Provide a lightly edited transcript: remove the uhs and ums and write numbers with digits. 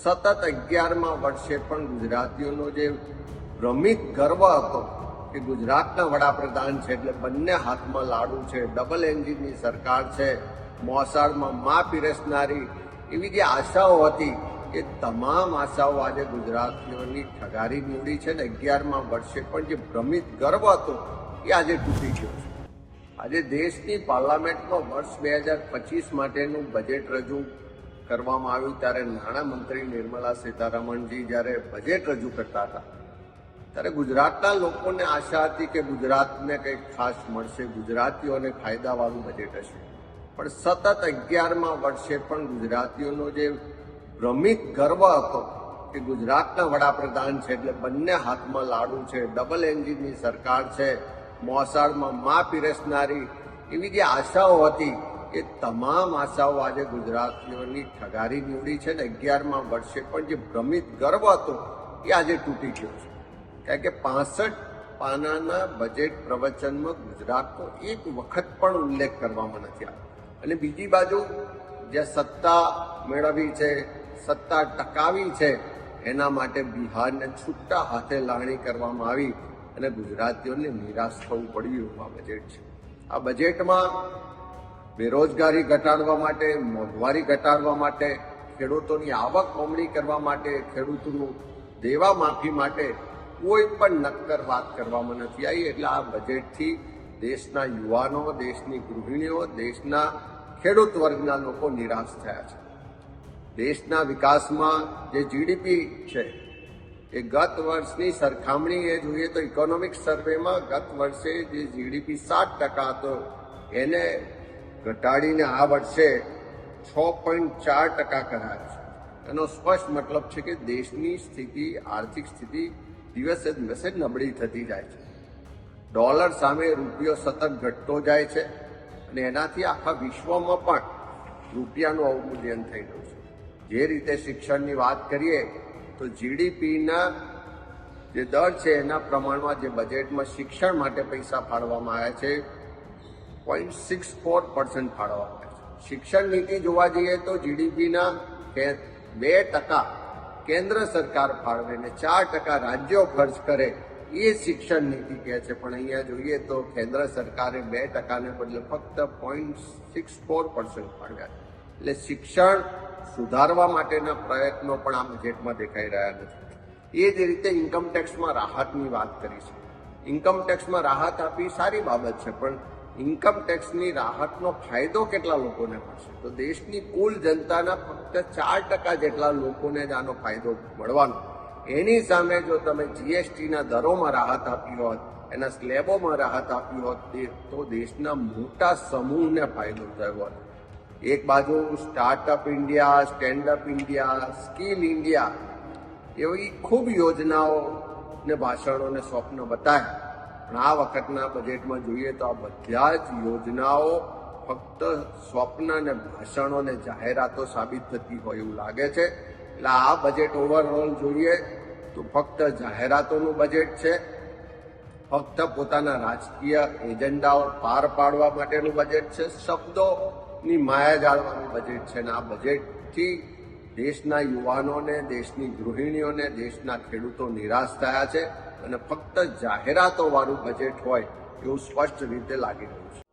સતત 11મા વર્ષે પણ ગુજરાતીઓનો જે ભ્રમિત ગર્વ હતો કે ગુજરાતના વડાપ્રધાન છે એટલે બંને હાથમાં લાડુ છે, ડબલ એન્જિનની સરકાર છે, મોસાળમાં મા પીરસનારી, એવી જે આશાઓ હતી એ તમામ આશાઓ આજે ગુજરાતીઓની ઠગારી નીવડી છે ને 11મા વર્ષે પણ જે ભ્રમિત ગર્વ હતો એ આજે તૂટી ગયો છે. આજે દેશની પાર્લામેન્ટમાં વર્ષ 2025 માટેનું બજેટ રજૂ કરવામાં આવ્યું ત્યારે નાણામંત્રી નિર્મલા સીતારમણજી જ્યારે બજેટ રજૂ કરતા હતા ત્યારે ગુજરાતના લોકોને આશા હતી કે ગુજરાતને કંઈક ખાસ મળશે, ગુજરાતીઓને ફાયદાવાળું બજેટ હશે. પણ સતત 11મા વર્ષે પણ ગુજરાતીઓનો જે ભ્રમિત ગર્વ હતો કે ગુજરાતના વડાપ્રધાન છે એટલે બંને હાથમાં લાડુ છે, ડબલ એન્જિનની સરકાર છે, મોસાળમાં મા પીરસનારી, એવી જે આશાઓ હતી એ તમામ આશાઓ આજે ગુજરાતીઓની ઠગારી નીવડી છે ને 11મા વર્ષે પણ જે ભ્રમિત ગર્વ હતો એ આજે તૂટી ગયો છે. કારણ કે 65 પાનાના બજેટ પ્રવચનમાં ગુજરાતનો એક વખત પણ ઉલ્લેખ કરવામાં નથી આવ્યો. અને બીજી બાજુ જે સત્તા મેળવી છે, સત્તા ટકાવી છે, એના માટે બિહારને છૂટા હાથે લાગણી કરવામાં આવી અને ગુજરાતીઓને નિરાશ થવું પડ્યું આ બજેટ છે. આ બજેટમાં બેરોજગારી ઘટાડવા માટે, મોંઘવારી ઘટાડવા માટે, ખેડૂતોની આવક બમણી કરવા માટે, ખેડૂતોનું દેવા માફી માટે કોઈ પણ નક્કર વાત કરવામાં નથી આવી. એટલે આ બજેટથી દેશના યુવાનો, દેશની ગૃહિણીઓ, દેશના ખેડૂત વર્ગના લોકો નિરાશ થયા છે. દેશના વિકાસમાં જે જીડીપી છે એ ગત વર્ષની સરખામણીએ જોઈએ તો ઇકોનોમિક સર્વેમાં ગત વર્ષે જે જીડીપી 7% હતો એને ઘટાડીને આ વર્ષે 6.4% કરાયો છે. એનો સ્પષ્ટ મતલબ છે કે દેશની સ્થિતિ, આર્થિક સ્થિતિ દિવસે દિવસે નબળી થતી જાય છે. ડોલર સામે રૂપિયો સતત ઘટતો જાય છે અને એનાથી આખા વિશ્વમાં પણ રૂપિયાનું અવમૂલ્યન થઈ રહ્યું છે. જે રીતે શિક્ષણની વાત કરીએ તો જીડીપીના જે દર છે એના પ્રમાણમાં જે બજેટમાં શિક્ષણ માટે પૈસા ફાળવવામાં આવ્યા છે 0.64% ફાળવવામાં આવ્યા છે. શિક્ષણ નીતિ જોવા જઈએ તો જીડીપીના 2% કેન્દ્ર સરકાર ફાળવે ને 4% રાજ્યો ખર્ચ કરે એ શિક્ષણ નીતિ કહે છે. પણ અહીંયા જોઈએ તો કેન્દ્ર સરકારે 2%ને બદલે ફક્ત 0.64% ફાળવ્યા. એટલે શિક્ષણ સુધારવા માટેના પ્રયત્નો પણ આ બજેટમાં દેખાઈ રહ્યા નથી. એ જ રીતે ઇન્કમ ટેક્સમાં રાહતની વાત કરી છે. ઇન્કમ ટેક્સમાં રાહત આપી સારી બાબત છે, પણ ઇન્કમ ટેક્સની રાહતનો ફાયદો કેટલા લોકોને મળશે? તો દેશની કુલ જનતાના ફક્ત 4% જેટલા લોકોને જ આનો ફાયદો મળવાનો. એની સામે જો તમે જીએસટીના દરોમાં રાહત આપી હોત, એના સ્લેબોમાં રાહત આપી હોત તો દેશના મોટા સમૂહને ફાયદો થયો હોત. એક બાજુ startup India, standup India, skill India એવી ખૂબ યોજનાઓ ને ભાષણોને સ્વપ્ન બતાવ્યા. પણ આ વખતના બજેટમાં જોઈએ તો આ બધા જ યોજનાઓ ફક્ત સ્વપ્ન અને ભાષણો અને જાહેરાતો સાબિત થતી હોય એવું લાગે છે. એટલે આ બજેટ ઓવરઓલ જોઈએ તો ફક્ત જાહેરાતોનું બજેટ છે, ફક્ત પોતાના રાજકીય એજન્ડાઓ પાર પાડવા માટેનું બજેટ છે, શબ્દોની માયા જાળવાનું બજેટ છે. અને આ બજેટથી દેશના યુવાનોને, દેશની ગૃહિણીઓને, દેશના ખેડૂતો નિરાશ થયા છે અને ફક્ત જાહેરાતો વાળું બજેટ હોય એવું સ્પષ્ટ રીતે લાગી રહ્યું છે.